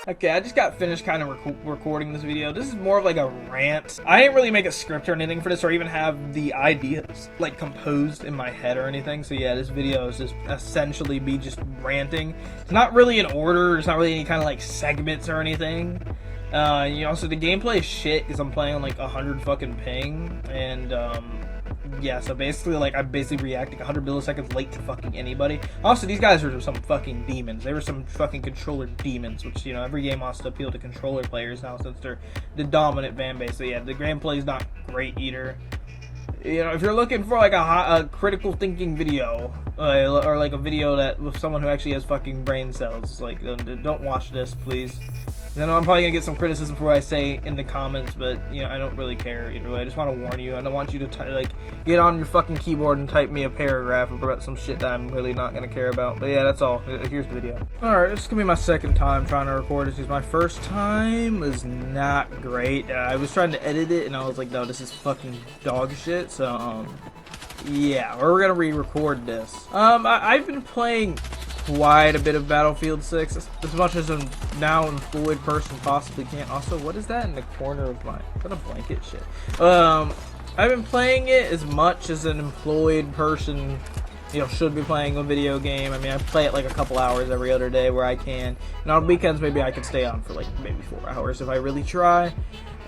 Okay, I just got finished kind of recording this video. This is more of like a rant. I didn't really make a script or anything for this, or even have the ideas like composed in my head or anything. So yeah, this video is just essentially me just ranting. It's not really in order. It's not really any kind of like segments or anything. You know, so the gameplay is shit because I'm playing on like 100 fucking ping, and yeah, so basically, like, I'm basically reacting 100 milliseconds late to fucking anybody. Also, these guys are some fucking demons. They were some fucking controller demons, which, you know, every game wants to appeal to controller players now since they're the dominant fan base. So, yeah, the gameplay is not great either. You know, if you're looking for, like, a critical thinking video, or, like, a video that with someone who actually has fucking brain cells, like, don't watch this, please. I know I'm probably gonna get some criticism for what I say in the comments, but you know I don't really care either way. I just want to warn you. I don't want you to like get on your fucking keyboard and type me a paragraph about some shit that I'm really not gonna care about. But yeah, that's all. Here's the video. All right, this is gonna be my second time trying to record this. My first time was not great. I was trying to edit it and I was like, no, this is fucking dog shit. So yeah, we're gonna re-record this. I've been playing quite a bit of Battlefield 6, as much as a now employed person possibly can. Also, what is that in the corner of my... Is that a blanket? Shit. I've been playing it as much as an employed person, you know, should be playing a video game. I mean, I play it like a couple hours every other day where I can. And on weekends, maybe I could stay on for like maybe 4 hours if I really try.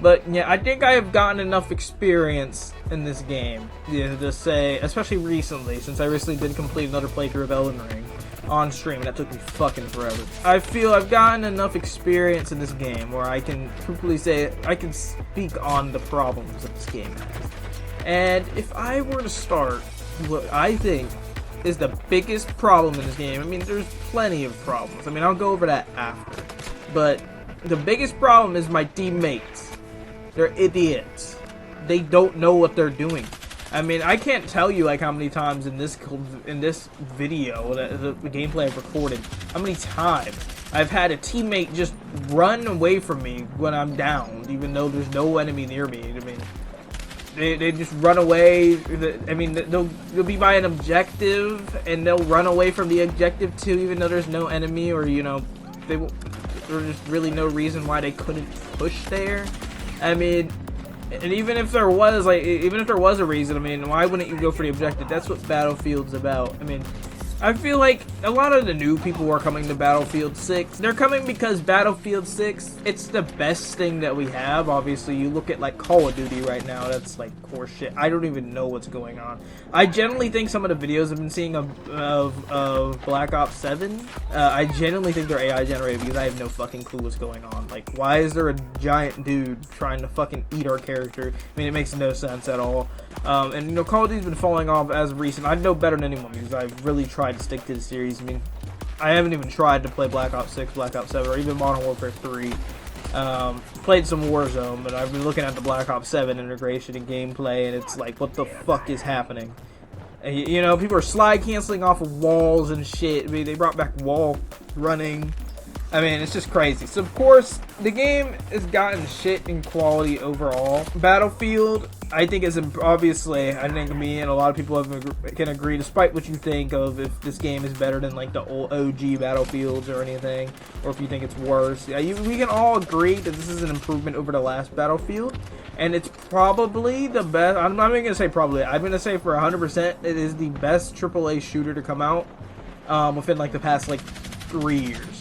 But yeah, I think I have gotten enough experience in this game, yeah, to say, especially recently, since I recently did complete another playthrough of Elden Ring on stream. That took me fucking forever. I feel I've gotten enough experience in this game where I can truthfully say I can speak on the problems that this game has. And if I were to start what I think is the biggest problem in this game, I mean, there's plenty of problems. I mean, I'll go over that after. But the biggest problem is my teammates. They're idiots. They don't know what they're doing. I mean, I can't tell you like how many times in this video, the gameplay I've recorded, how many times I've had a teammate just run away from me when I'm down, even though there's no enemy near me. I mean, they just run away. I mean, they'll be by an objective and they'll run away from the objective too, even though there's no enemy, or you know, there's just really no reason why they couldn't push there. I mean. And even if there was, a reason, I mean, why wouldn't you go for the objective? That's what Battlefield's about. I mean, I feel like a lot of the new people who are coming to Battlefield 6, they're coming because Battlefield 6, it's the best thing that we have. Obviously, you look at, like, Call of Duty right now, that's, like, core shit. I don't even know what's going on. I generally think some of the videos I've been seeing of Black Ops 7, I genuinely think they're AI generated because I have no fucking clue what's going on. Like, why is there a giant dude trying to fucking eat our character? I mean, it makes no sense at all. And, you know, Call of Duty's been falling off as of recent. I know better than anyone because I've really tried to stick to the series. I mean, I haven't even tried to play Black Ops 6, Black Ops 7, or even Modern Warfare 3. Played some Warzone, but I've been looking at the Black Ops 7 integration and gameplay, and it's like, what the fuck is happening? You know, people are slide canceling off of walls and shit. I mean, they brought back wall running. I mean, it's just crazy. So, of course, the game has gotten shit in quality overall. Battlefield, I think, is obviously, I think me and a lot of people can agree, despite what you think of if this game is better than, like, the old OG Battlefields or anything, or if you think it's worse. Yeah, we can all agree that this is an improvement over the last Battlefield, and it's probably the best. I'm not even going to say probably. I'm going to say for 100% it is the best AAA shooter to come out within, like, the past, like, 3 years.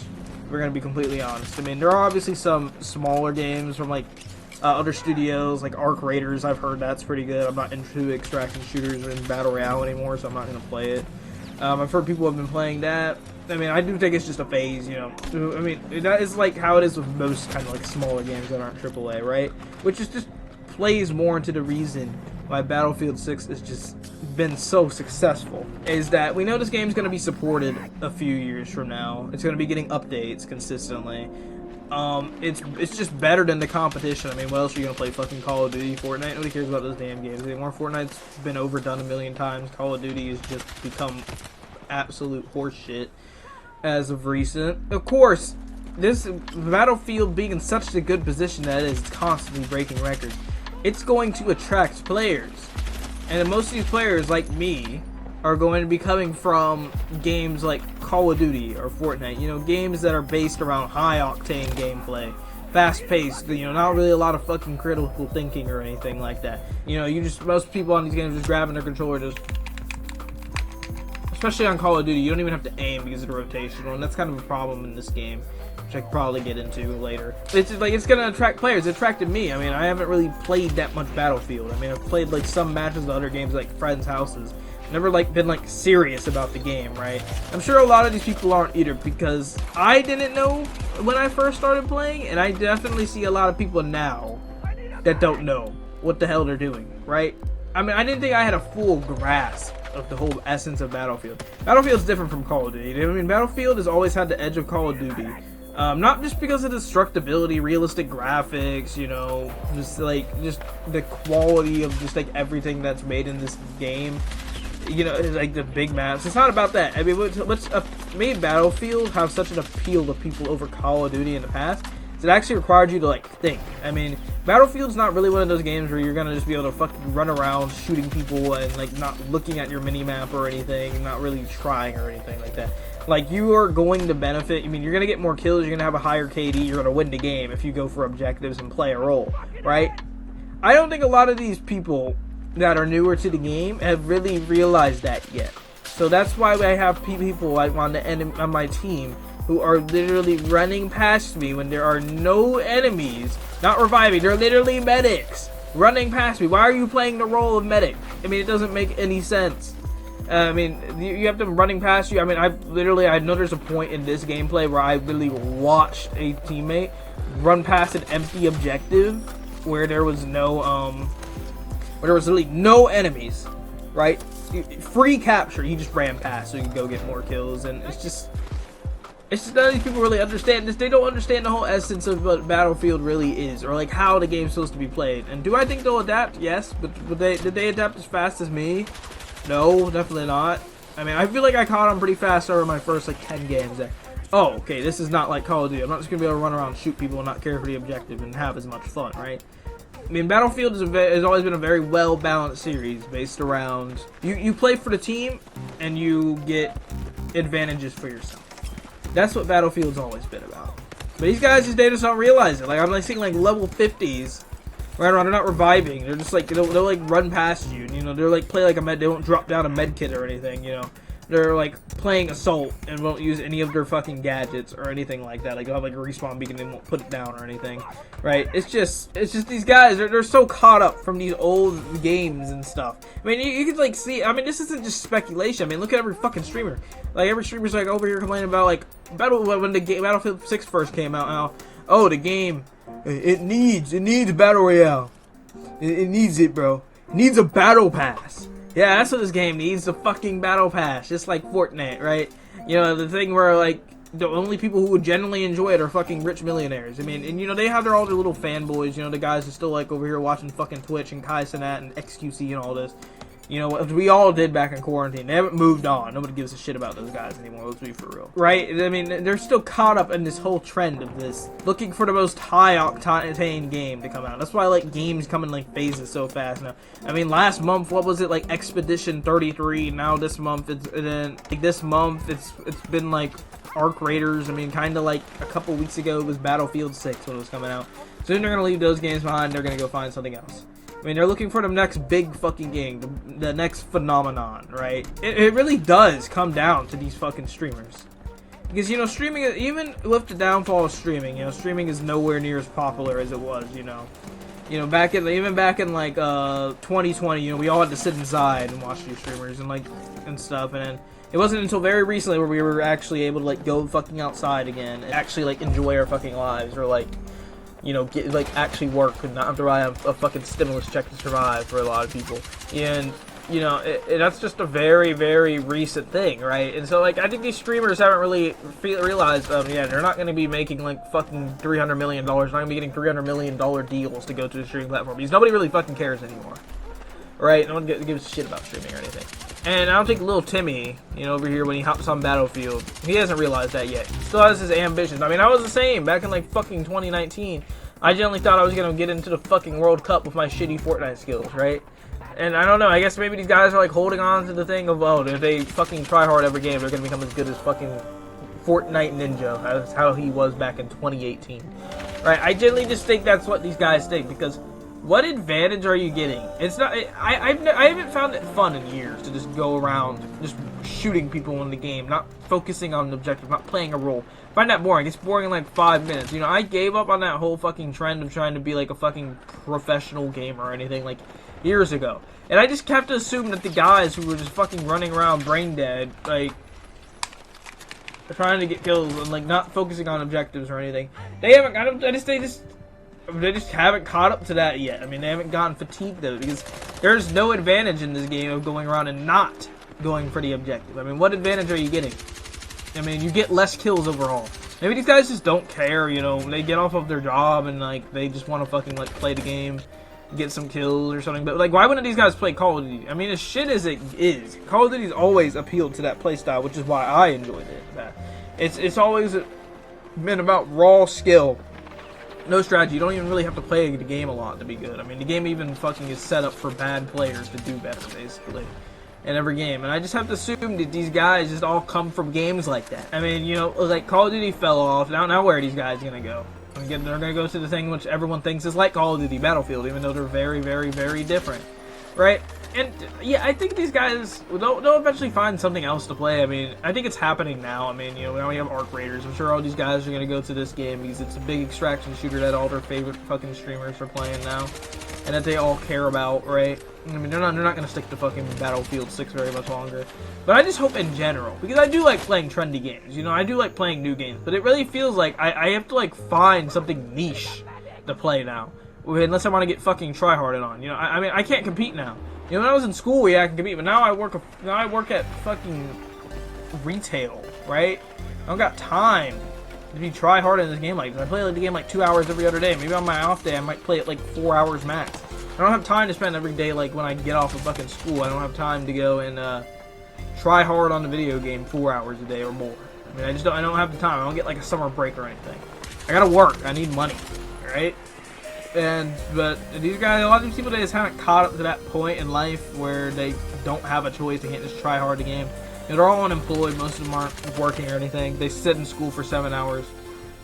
We're going to be completely honest. I mean, there are obviously some smaller games from, like, other studios, like Arc Raiders. I've heard that's pretty good. I'm not into extraction shooters in Battle Royale anymore, so I'm not going to play it. I've heard people have been playing that. I mean, I do think it's just a phase, you know. I mean, that is, like, how it is with most kind of, like, smaller games that aren't AAA, right? Which is just plays more into the reason why Battlefield 6 has just been so successful, is that we know this game's going to be supported a few years from now. It's going to be getting updates consistently. It's just better than the competition. I mean, what else are you going to play? Fucking Call of Duty, Fortnite? Nobody cares about those damn games anymore. Fortnite's been overdone a million times. Call of Duty has just become absolute horseshit as of recent. Of course, this Battlefield being in such a good position that it is constantly breaking records, it's going to attract players. And most of these players, like me, are going to be coming from games like Call of Duty or Fortnite. You know, games that are based around high-octane gameplay, fast-paced. You know, not really a lot of fucking critical thinking or anything like that. You know, most people on these games just grabbing their controller, just. Especially on Call of Duty, you don't even have to aim because it's rotational, and that's kind of a problem in this game, which I could probably get into later. It's like, it's gonna attract players. It attracted me. I mean, I haven't really played that much Battlefield. I mean, I've played like some matches of other games, like friends' houses. Never like been like serious about the game, right? I'm sure a lot of these people aren't either, because I didn't know when I first started playing, and I definitely see a lot of people now that don't know what the hell they're doing, right? I mean, I didn't think I had a full grasp of the whole essence of Battlefield. Battlefield's different from Call of Duty. I mean, Battlefield has always had the edge of Call of Duty. Not just because of destructibility, realistic graphics, you know, just the quality of just like everything that's made in this game. You know, like the big maps. It's not about that. I mean, what's made Battlefield have such an appeal to people over Call of Duty in the past? It actually required you to like think. I mean, Battlefield's not really one of those games where you're gonna just be able to fucking run around shooting people and like not looking at your mini map or anything, not really trying or anything like that. Like, you are going to benefit. I mean, you're gonna get more kills, you're gonna have a higher KD, you're gonna win the game if you go for objectives and play a role, right? I don't think a lot of these people that are newer to the game have really realized that yet. So that's why I have people like on my team who are literally running past me when there are no enemies, not reviving, they're literally medics running past me. Why are you playing the role of medic? I mean, it doesn't make any sense. I mean, you have them running past you. I mean, I know there's a point in this gameplay where I literally watched a teammate run past an empty objective where there was no, where there was literally no enemies, right? Free capture, he just ran past so you can go get more kills, and it's just none of these people really understand this. They don't understand the whole essence of what Battlefield really is, or like how the game's supposed to be played. And do I think they'll adapt? Yes, but did they adapt as fast as me? No, definitely not. I mean, I feel like I caught on pretty fast over my first like 10 games there. Oh, okay, this is not like Call of Duty. I'm not just gonna be able to run around, shoot people, and not care for the objective and have as much fun, right? I mean, Battlefield has always been a very well-balanced series based around you play for the team and you get advantages for yourself. That's what Battlefield's always been about. But these guys these days just don't realize it. Like, I'm like seeing like level 50s right around. They're not reviving. They're just like they'll like run past you. You know, they're like play like a med. They don't drop down a med kit or anything. You know, they're like playing assault and won't use any of their fucking gadgets or anything like that. Like, they'll have like a respawn beacon and won't put it down or anything. Right? It's just these guys. They're so caught up from these old games and stuff. I mean, you could like see. I mean, this isn't just speculation. I mean, look at every fucking streamer. Like, every streamer's like over here complaining about like when the game Battlefield 6 first came out. Now, oh, the game, it needs battle royale. It needs it, bro. It needs a battle pass. Yeah, that's what this game needs, the fucking battle pass, just like Fortnite, right? You know, the thing where like the only people who would genuinely enjoy it are fucking rich millionaires. I mean, and you know, they have all their little fanboys. You know, the guys who still like over here watching fucking Twitch and Kai Cenat and XQC and all this. You know, what we all did back in quarantine. They haven't moved on. Nobody gives a shit about those guys anymore, let's be for real. Right? I mean, they're still caught up in this whole trend of this, looking for the most high-octane game to come out. That's why, like, games come in, like, phases so fast now. I mean, last month, what was it, like, Expedition 33. Now this month, it's been, like, Arc Raiders. I mean, kind of like a couple weeks ago, it was Battlefield 6 when it was coming out. Soon they're going to leave those games behind. They're going to go find something else. I mean, they're looking for the next big fucking game, the next phenomenon, right? It really does come down to these fucking streamers. Because, you know, streaming, even with the downfall of streaming, you know, streaming is nowhere near as popular as it was, you know. You know, even back in like 2020, you know, we all had to sit inside and watch these streamers and stuff, and then it wasn't until very recently where we were actually able to like go fucking outside again and actually like enjoy our fucking lives, or like, you know, get like actually work and not have to rely on a fucking stimulus check to survive for a lot of people. And you know, that's just a very, very recent thing, right? And so, like, I think these streamers haven't really realized, yeah, they're not going to be making, like, fucking $300 million. They're not going to be getting $300 million deals to go to the streaming platform. Because nobody really fucking cares anymore. Right? No one gives a shit about streaming or anything. And I don't think Lil Timmy, you know, over here when he hops on Battlefield, he hasn't realized that yet. He still has his ambitions. I mean, I was the same back in, like, fucking 2019. I generally thought I was going to get into the fucking World Cup with my shitty Fortnite skills, right? And I don't know, I guess maybe these guys are like holding on to the thing of, oh, if they fucking try hard every game, they're gonna become as good as fucking Fortnite Ninja. That's how he was back in 2018. Right? I generally just think that's what these guys think, because what advantage are you getting? It's not. I haven't found it fun in years to just go around just shooting people in the game, not focusing on the objective, not playing a role. I find that boring. It's boring in like 5 minutes. You know, I gave up on that whole fucking trend of trying to be like a fucking professional gamer or anything like years ago. And I just kept assuming that the guys who were just fucking running around brain dead, like trying to get kills and like not focusing on objectives or anything, they haven't got. They just haven't caught up to that yet. I mean, they haven't gotten fatigued though, because there's no advantage in this game of going around and not going for the objective. I mean, what advantage are you getting? I mean, you get less kills overall. Maybe these guys just don't care, you know, they get off of their job and like they just want to fucking like play the game, get some kills or something. But like, why wouldn't these guys play Call of Duty? I mean, as shit as it is, Call of Duty's always appealed to that playstyle, which is why I enjoyed it. It's always been about raw skill. No strategy. You don't even really have to play the game a lot to be good. I mean, the game even fucking is set up for bad players to do better, basically, in every game. And I just have to assume that these guys just all come from games like that. I mean, you know, like Call of Duty fell off. Now where are these guys gonna go? Again, they're gonna go to the thing which everyone thinks is like Call of Duty Battlefield, even though they're very, very, very different, right? And yeah, I think these guys they'll eventually find something else to play. I mean, I think it's happening now. I mean, you know, now we have Arc Raiders. I'm sure all these guys are gonna go to this game because it's a big extraction shooter that all their favorite fucking streamers are playing now, and that they all care about, right? I mean, they're not gonna stick to fucking Battlefield 6 very much longer. But I just hope in general, because I do like playing trendy games. You know, I do like playing new games, but it really feels like I have to like find something niche to play now, unless I want to get fucking tryharded on. You know, I mean, I can't compete now. You know, when I was in school, yeah, I can compete, but now I work at fucking retail, right? I don't got time to be try hard in this game like this. I play like the game like 2 hours every other day. Maybe on my off day, I might play it like 4 hours max. I don't have time to spend every day like when I get off of fucking school. I don't have time to go and try hard on the video game 4 hours a day or more. I mean, I don't have the time. I don't get like a summer break or anything. I gotta work. I need money, right? But these guys, a lot of these people, they just haven't caught up to that point in life where they don't have a choice. They can't just try hard the game. You know, they're all unemployed. Most of them aren't working or anything. They sit in school for 7 hours.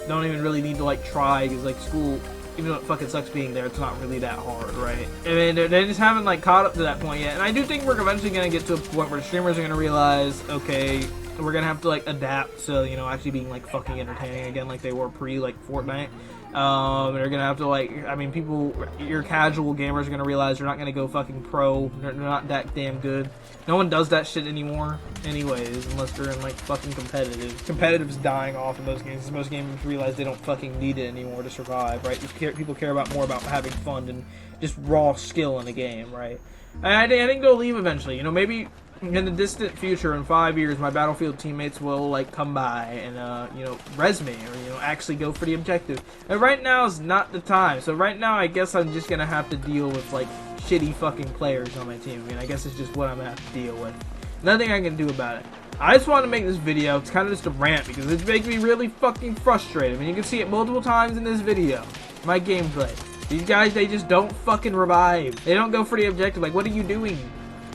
Don't even really need to like try, because like school, even though it fucking sucks being there, it's not really that hard, right? I mean, they just haven't like caught up to that point yet. And I do think we're eventually gonna get to a point where the streamers are gonna realize, okay, we're gonna have to like adapt to, you know, actually being like fucking entertaining again, like they were pre like Fortnite. They're gonna have to like, I mean, people, your casual gamers are gonna realize they're not gonna go fucking pro. They're not that damn good. No one does that shit anymore, anyways, unless they're in like fucking competitive. Competitive's dying off in most games. Most gamers realize they don't fucking need it anymore to survive, right? People care about more about having fun than just raw skill in the game, right? And I think they'll leave eventually. You know, maybe in the distant future, in 5 years, my Battlefield teammates will like come by and you know, res me, or you know, actually go for the objective. And right now is not the time. So right now, I guess I'm just gonna have to deal with like shitty fucking players on my team. I mean, I guess it's just what I'm gonna have to deal with. Nothing I can do about it. I just want to make this video. It's kind of just a rant because it's making me really fucking frustrated. I mean, you can see it multiple times in this video. My gameplay. These guys, they just don't fucking revive. They don't go for the objective. Like, what are you doing?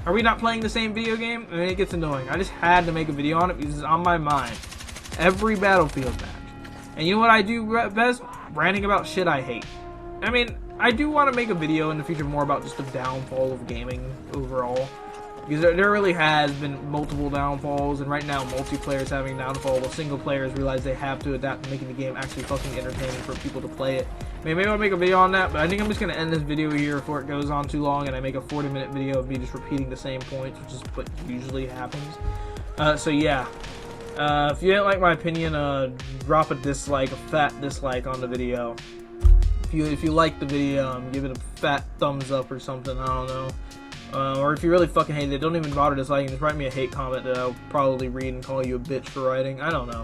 Are we not playing the same video game? I mean, it gets annoying. I just had to make a video on it because it's on my mind. Every Battlefield match. And you know what I do best? Ranting about shit I hate. I mean, I do want to make a video in the future more about just the downfall of gaming overall. Because there really has been multiple downfalls, and right now multiplayer is having downfall, while single players realize they have to adapt to making the game actually fucking entertaining for people to play it. I mean, maybe I'll make a video on that, but I think I'm just going to end this video here before it goes on too long and I make a 40-minute video of me just repeating the same points, which is what usually happens. So yeah, if you didn't like my opinion, drop a dislike, a fat dislike on the video. If you like the video, give it a fat thumbs up or something, I don't know. Or if you really fucking hate it, don't even bother disliking. Just write me a hate comment that I'll probably read and call you a bitch for writing. I don't know.